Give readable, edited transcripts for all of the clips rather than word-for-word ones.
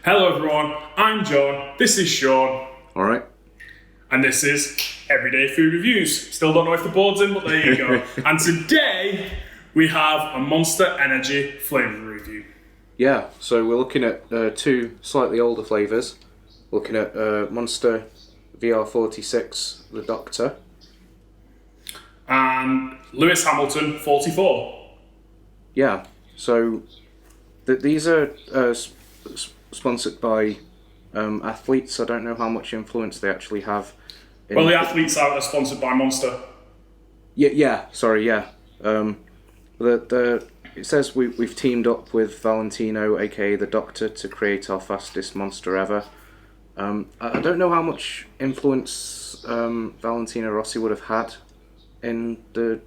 Hello everyone, I'm John, this is Sean, Alright. and this is Everyday Food Reviews. Still don't know if the board's in, but there you go. And today, we have a Monster Energy flavour review. Yeah, so we're looking at two slightly older flavours. Looking at Monster VR46, the Doctor. And Lewis Hamilton 44. Yeah, so these are sponsored by athletes. I don't know how much influence they actually have. Well, the athletes are sponsored by Monster. Yeah. It says we've teamed up with Valentino, aka the Doctor, to create our fastest monster ever. I don't know how much influence Valentino Rossi would have had in the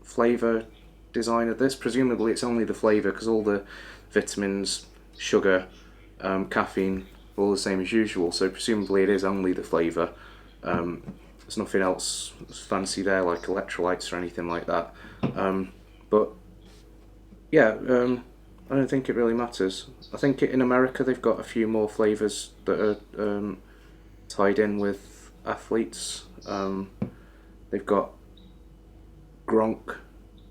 flavour design of this. Presumably it's only the flavour, because all the vitamins, sugar, caffeine, all the same as usual, so presumably it is only the flavour. There's nothing else fancy there, like electrolytes or anything like that. But yeah, I don't think it really matters. I think in America they've got a few more flavours that are tied in with athletes. They've got Gronk,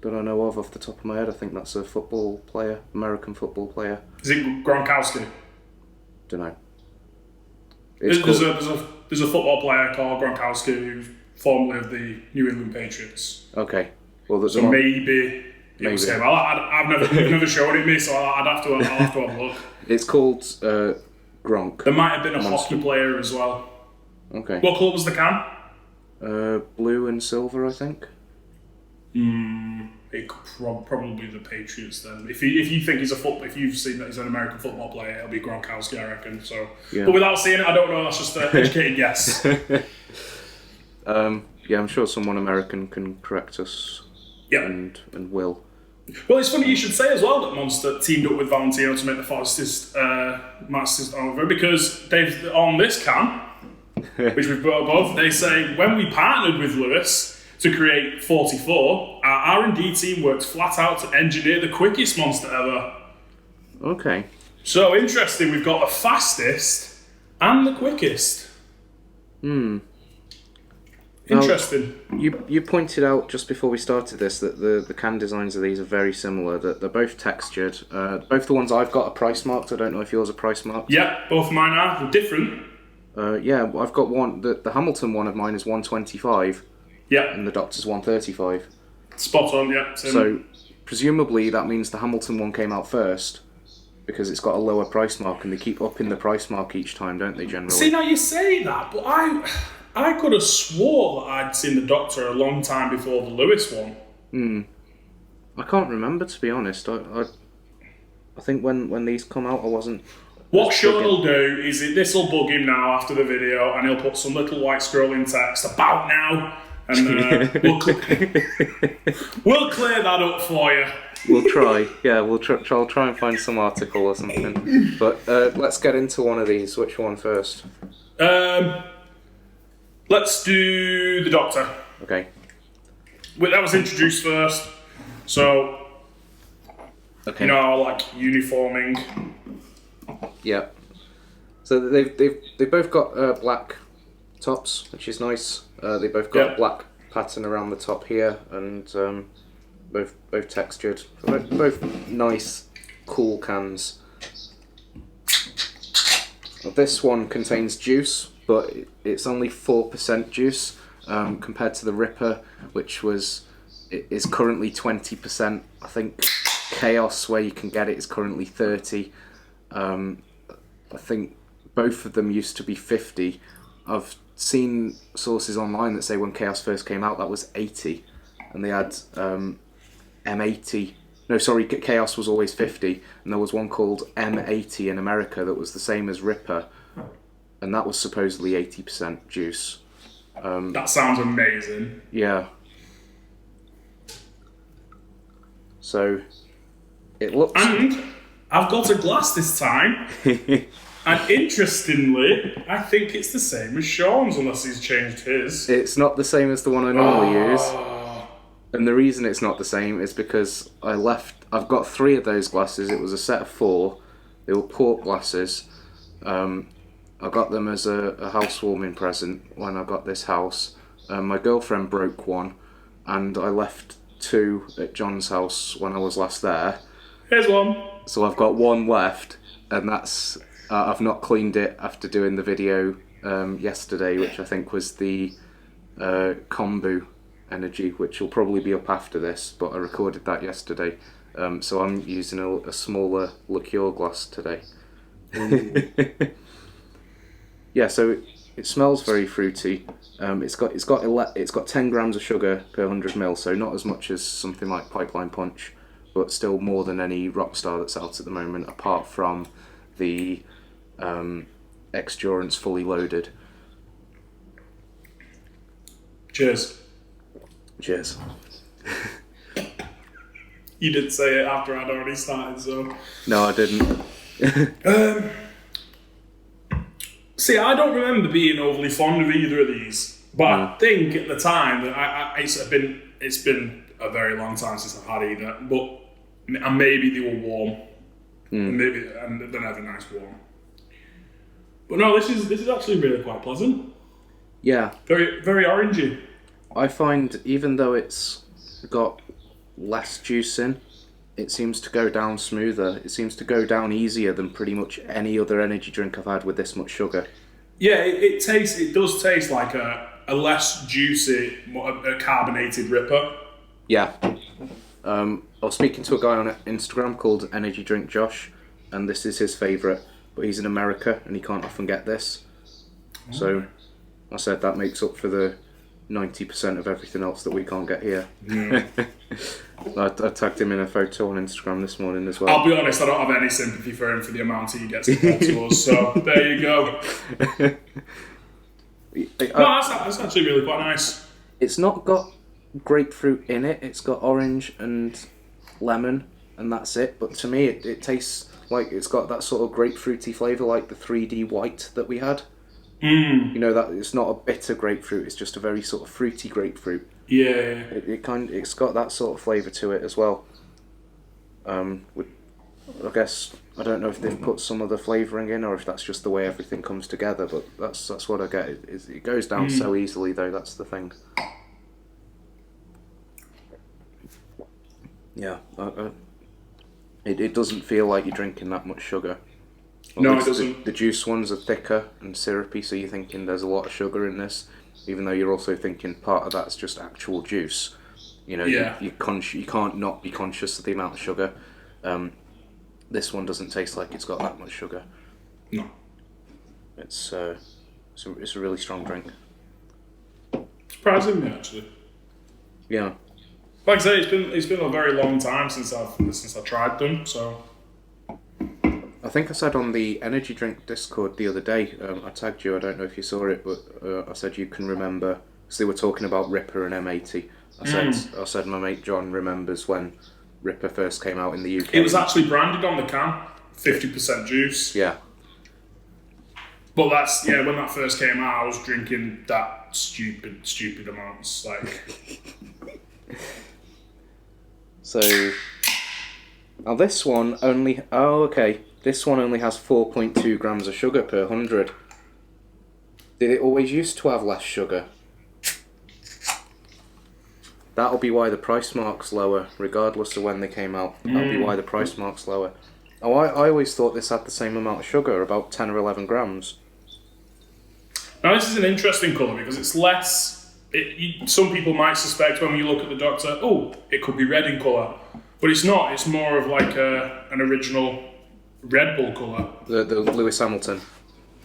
that I know of off the top of my head. I think that's a football player, American football player. Is it Gronkowski? Don't know. There's a football player called Gronkowski who's formerly of the New England Patriots. Okay. Well, there's so maybe it was him. I've never shown it me, so I'll have to have a look. It's called Gronk. There might have been a hockey player as well. Okay. What colour was the can? Blue and silver, I think. It could probably the Patriots then. If you think if you've seen that he's an American football player, it'll be Gronkowski, I reckon. So, yeah. But without seeing it, I don't know. That's just an educated guess. Yeah, I'm sure someone American can correct us. Yeah. And will. Well, it's funny you should say as well that Monster teamed up with Valentino to make the fastest over, because they've on this can, which we've brought above, they say when we partnered with Lewis to create 44, our R&D team worked flat out to engineer the quickest monster ever. Okay. So interesting, we've got the fastest and the quickest. Interesting. Now, you pointed out just before we started this that the can designs of these are very similar, that they're both textured. Both the ones I've got are price marked. I don't know if yours are price marked. Yeah, both of mine are. They're different. Yeah, I've got one. The Hamilton one of mine is 125. Yeah. And the Doctor's 135. Spot on, yeah. Same. So, presumably that means the Hamilton one came out first, because it's got a lower price mark, and they keep upping the price mark each time, don't they, generally? See, now you say that, but I could have swore that I'd seen the Doctor a long time before the Lewis one. I can't remember, to be honest. I think when these come out, I wasn't... What Sean will do is this will bug him now after the video, and he'll put some little white scrolling text about now, and we'll clear that up for you. We'll try. Yeah, I'll try and find some article or something. But let's get into one of these. Which one first? Let's do the Doctor. Okay. Well, that was introduced first, so okay. You know, like uniforming. Yeah. So they've both got black tops, which is nice. They both got a black pattern around the top here, and both textured. Both nice, cool cans. Well, this one contains juice, but it's only 4% juice compared to the Ripper, which is currently 20%. I think Chaos, where you can get it, is currently 30. I think both of them used to be 50. I've seen sources online that say when Chaos first came out, that was 80, and they had M80. No, sorry, Chaos was always 50, and there was one called M80 in America that was the same as Ripper, and that was supposedly 80% juice. That sounds amazing. Yeah. So, it looks... And I've got a glass this time, and interestingly, I think it's the same as Sean's, unless he's changed his. It's not the same as the one I normally use. And the reason it's not the same is because I've got 3 of those glasses. It was a set of 4. They were port glasses. I got them as a housewarming present when I got this house. My girlfriend broke one, and I left 2 at John's house when I was last there. Here's one. So I've got 1 left, and that's I've not cleaned it after doing the video yesterday, which I think was the kombu energy, which will probably be up after this, but I recorded that yesterday. So I'm using a smaller liqueur glass today. Yeah, so it smells very fruity. It's got 10 grams of sugar per 100 ml, so not as much as something like Pipeline Punch, but still more than any Rockstar that's out at the moment, apart from the X-Durance Fully Loaded. Cheers. Cheers. You did say it after I'd already started, so... No, I didn't. See, I don't remember being overly fond of either of these, but I think at the time that it's been a very long time since I've had either. But and maybe they were warm, and they're never nice warm. But no, this is actually really quite pleasant. Yeah, Very very orangey. I find even though it's got less juice in, it seems to go down smoother. It seems to go down easier than pretty much any other energy drink I've had with this much sugar. Yeah, it does taste like a less juicy, a carbonated Ripper. Yeah. I was speaking to a guy on Instagram called Energy Drink Josh, and this is his favourite, but he's in America and he can't often get this. So I said that makes up for the 90% of everything else that we can't get here. I tagged him in a photo on Instagram this morning as well. I'll be honest, I don't have any sympathy for him for the amount he gets compared to us, so there you go. No, that's actually really quite nice. It's not got grapefruit in it, it's got orange and lemon, and that's it. But to me, it tastes like it's got that sort of grapefruity flavour, like the 3D white that we had. You know, that it's not a bitter grapefruit, it's just a very sort of fruity grapefruit. Yeah. It's got that sort of flavour to it as well. I guess I don't know if they've put some other flavouring in or if that's just the way everything comes together, but that's what I get. It goes down so easily though. That's the thing. Yeah, it doesn't feel like you're drinking that much sugar. No, it doesn't. The juice ones are thicker and syrupy, so you're thinking there's a lot of sugar in this, even though you're also thinking part of that's just actual juice. You know, you can't not be conscious of the amount of sugar. This one doesn't taste like it's got that much sugar. No. It's a really strong drink. Surprisingly, actually. Yeah. Like I say, it's been a very long time since I tried them, so. I think I said on the energy drink Discord the other day, I tagged you, I don't know if you saw it, but I said you can remember, because they were talking about Ripper and M80. I said my mate John remembers when Ripper first came out in the UK. It was actually branded on the can, 50% juice. Yeah. But when that first came out, I was drinking that stupid amounts, like. So, now this one only, this one only has 4.2 grams of sugar per 100. Did it always used to have less sugar? That'll be why the price mark's lower, regardless of when they came out. That'll be why the price mark's lower. Oh, I always thought this had the same amount of sugar, about 10 or 11 grams. Now this is an interesting colour because it's less. Some people might suspect when you look at the Doctor, it could be red in colour, but it's not. It's more of like an original Red Bull colour. The Lewis Hamilton.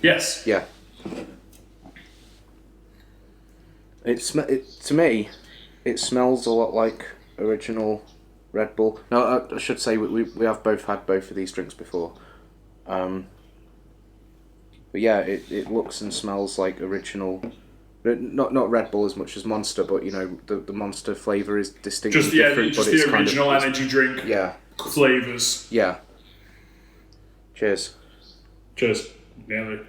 Yes. Yeah. To me, it smells a lot like original Red Bull. Now I should say we have both had both of these drinks before. But yeah, it looks and smells like original. Not Red Bull as much as Monster, but you know the Monster flavour is distinctly different. Just the original energy drink. Yeah. Flavours. Yeah. Cheers. Cheers. Nearly.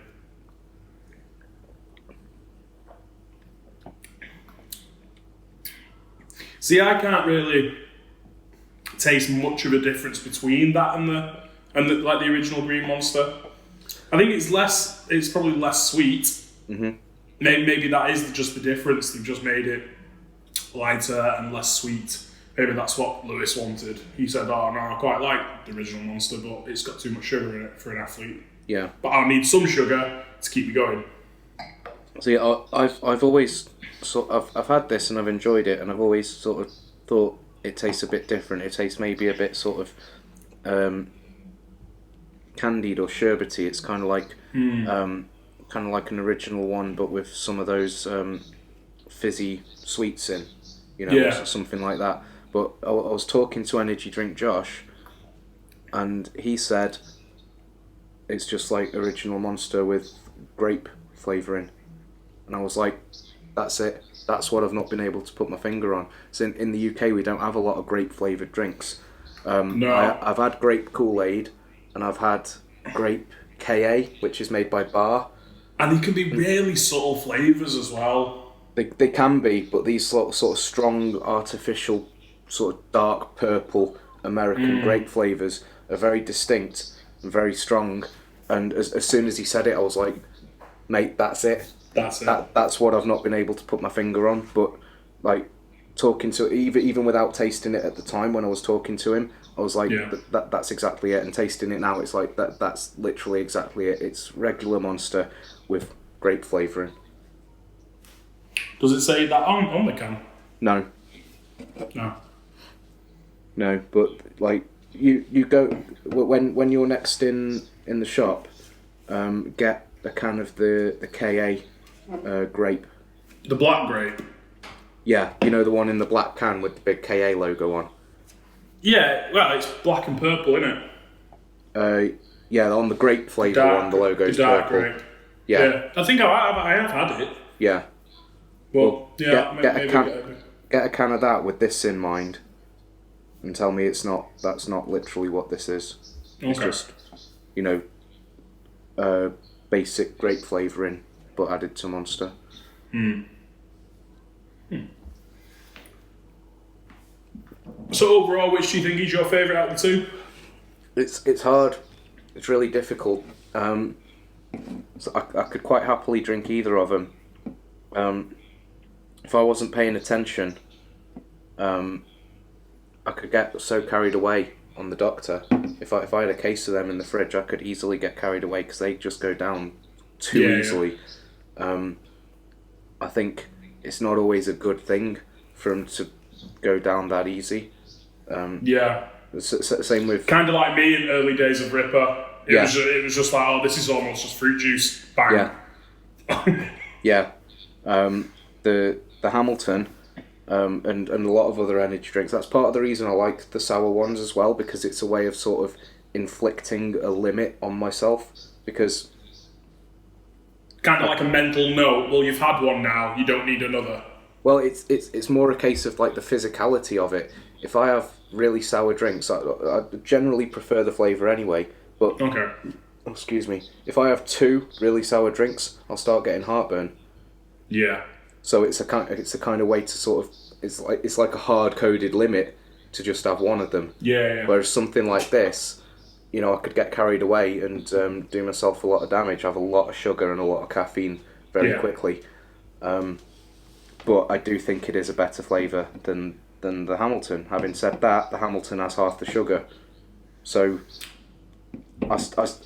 See, I can't really taste much of a difference between that and the original Green Monster. I think it's less. It's probably less sweet. Mm-hmm. Maybe that is just the difference. They've just made it lighter and less sweet. Maybe that's what Lewis wanted. He said, "Oh no, I quite like the original Monster, but it's got too much sugar in it for an athlete. Yeah, but I'll need some sugar to keep me going." So yeah, I've always I've had this and I've enjoyed it, and I've always sort of thought it tastes a bit different. It tastes maybe a bit sort of candied or sherbety. It's kind of like an original one, but with some of those fizzy sweets in, or something like that. But I was talking to Energy Drink Josh, and he said it's just like original Monster with grape flavouring. And I was like, that's it. That's what I've not been able to put my finger on. So in the UK, we don't have a lot of grape flavoured drinks. No. I've had grape Kool-Aid, and I've had grape KA, which is made by Bar. And they can be really subtle flavours as well. They can be, but these sort of strong, artificial, sort of dark purple American grape flavours are very distinct and very strong. And as soon as he said it, I was like, mate, that's it. That's it. That's what I've not been able to put my finger on. But like talking to even without tasting it at the time when I was talking to him, I was like, that's exactly it. And tasting it now, it's like that's literally exactly it. It's regular Monster with grape flavouring. Does it say that on the can? No. No. But like you go when you're next in the shop, get a can of the KA grape. The black grape? Yeah, the one in the black can with the big KA logo on. Yeah, well, it's black and purple, isn't it? Yeah, on the grape flavour one, the logo's dark purple. Grape. Yeah. I think I have had it. Yeah. Well, yeah, get a can of that with this in mind, and tell me that's not literally what this is. It's just, basic grape flavouring, but added to Monster. So overall, which do you think is your favourite out of the two? It's hard. It's really difficult. So I could quite happily drink either of them. If I wasn't paying attention, I could get so carried away on the Doctor. If I had a case of them in the fridge, I could easily get carried away because they just go down too easily. I think it's not always a good thing for them to go down that easy. Same with... Kind of like me in early days of Ripper. It was just like, this is almost just fruit juice. Bang. Yeah. The Hamilton and a lot of other energy drinks. That's part of the reason I like the sour ones as well, because it's a way of sort of inflicting a limit on myself. Because... kind of like a mental note. Well, you've had one now. You don't need another. Well, it's more a case of like the physicality of it. If I have really sour drinks, I generally prefer the flavour anyway. But excuse me, if I have 2 really sour drinks, I'll start getting heartburn. Yeah. So it's a kind of way to sort of it's like a hard coded limit to just have one of them. Yeah. Whereas something like this, I could get carried away and do myself a lot of damage. Have a lot of sugar and a lot of caffeine very quickly. But I do think it is a better flavour than the Hamilton. Having said that, the Hamilton has half the sugar. So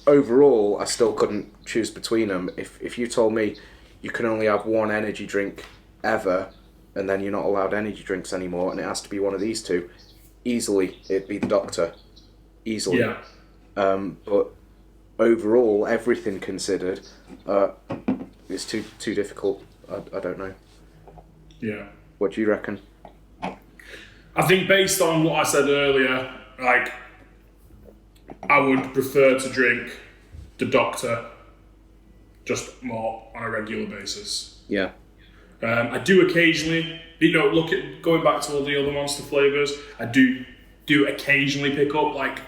overall, I still couldn't choose between them. If you told me you can only have one energy drink ever, and then you're not allowed energy drinks anymore, and it has to be one of these two, easily it'd be the Doctor. Easily. Yeah. But overall, everything considered, it's too difficult. I don't know. Yeah. What do you reckon? I think based on what I said earlier, like, I would prefer to drink the Doctor just more on a regular basis. Yeah. I do occasionally, going back to all the other Monster flavours, I do occasionally pick up like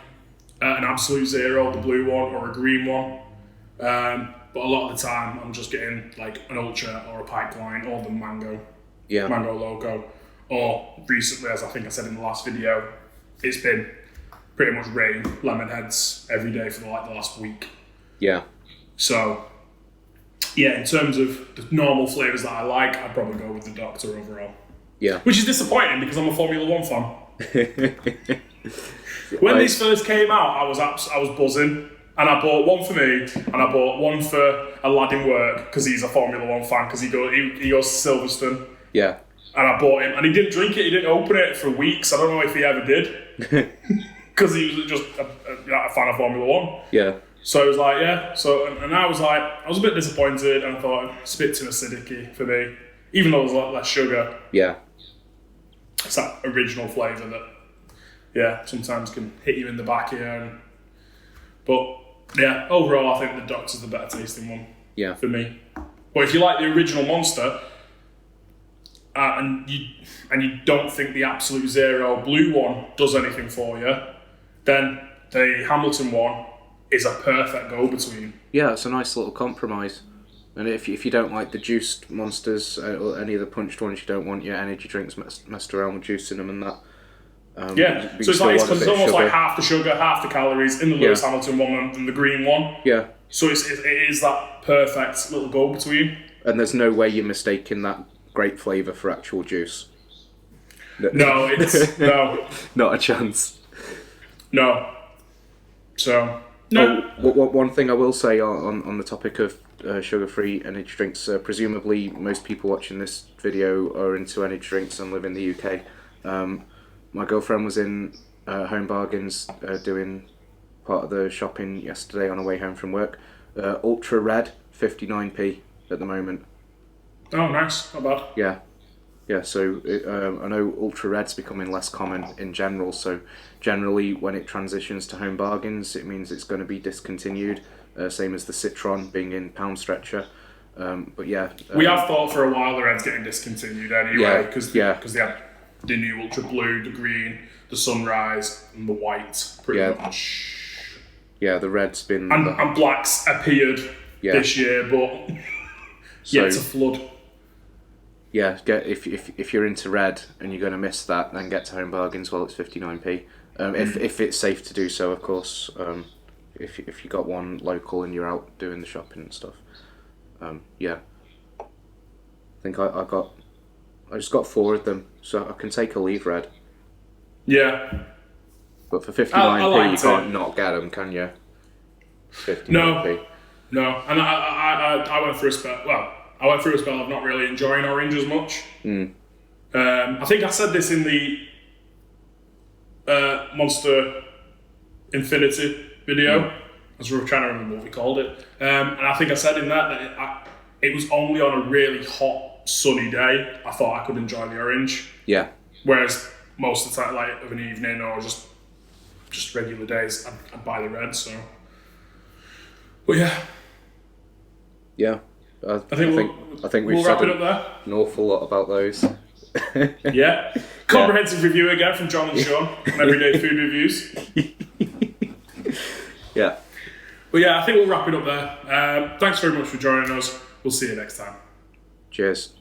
an Absolute Zero, the blue one, or a green one. But a lot of the time, I'm just getting like an Ultra or a Pipeline or the Mango logo. Or recently, as I think I said in the last video, it's been pretty much rain lemon heads every day for the last week. Yeah. So, yeah, in terms of the normal flavours that I like, I'd probably go with the Doctor overall. Yeah. Which is disappointing because I'm a Formula 1 fan. When these first came out, I was buzzing. And I bought one for me, and I bought one for a lad in work, because he's a Formula 1 fan, because he goes to Silverstone. Yeah. And I bought him, and he didn't drink it, he didn't open it for weeks. I don't know if he ever did. Because he was just a fan of Formula 1. Yeah. So it was like, yeah. So, and I was a bit disappointed, and I thought it's a bit too acidic for me. Even though there's a lot less sugar. Yeah. It's that original flavour that, yeah, sometimes can hit you in the back here. But, yeah, overall, I think the Doctor's the better tasting one. Yeah. For me. But if you like the original Monster, and you don't think the Absolute Zero blue one does anything for you, then the Hamilton one is a perfect go-between. Yeah, it's a nice little compromise. And if you don't like the juiced Monsters or any of the punched ones, you don't want your energy drinks messed around with juice in them and that. Yeah, so it's almost like half the sugar, half the calories in the Lewis Hamilton one and the green one. Yeah. So it is that perfect little go-between. And there's no way you're mistaking that grape flavour for actual juice. No, no. Not a chance. No. So, no. One thing I will say on the topic of sugar-free energy drinks, presumably most people watching this video are into energy drinks and live in the UK. My girlfriend was in Home Bargains doing part of the shopping yesterday on her way home from work. Ultra Red, 59p at the moment. Oh, nice. Not bad. Yeah. So I know Ultra Red's becoming less common in general. So generally, when it transitions to Home Bargains, it means it's going to be discontinued. Same as the Citron being in Pound Stretcher. But yeah, we have thought for a while the Red's getting discontinued anyway because they had the new Ultra Blue, the green, the Sunrise, and the white. Pretty much. Yeah, the Red's been and Black's appeared this year, but yet to flood. Yeah, if you're into Red and you're going to miss that, then get to Home Bargains while it's 59p. If it's safe to do so, of course. If you got one local and you're out doing the shopping and stuff. Yeah. I think I just got 4 of them, so I can take or leave Red. Yeah. But for 59p, you can't not get them, can you? 59p. No. And I went through a spell. Well, I went through a spell of not really enjoying orange as much. I think I said this in the Monster Infinity video, as we were trying to remember what we called it. And I think I said in that it was only on a really hot, sunny day I thought I could enjoy the orange. Yeah. Whereas most of the time, like of an evening or just regular days, I'd buy the Red. So, but yeah. Yeah. I think we've we'll said wrap it up there. An awful lot about those. Yeah. Comprehensive review again from John and Sean on Everyday Food Reviews. Yeah. But yeah, I think we'll wrap it up there. Thanks very much for joining us. We'll see you next time. Cheers.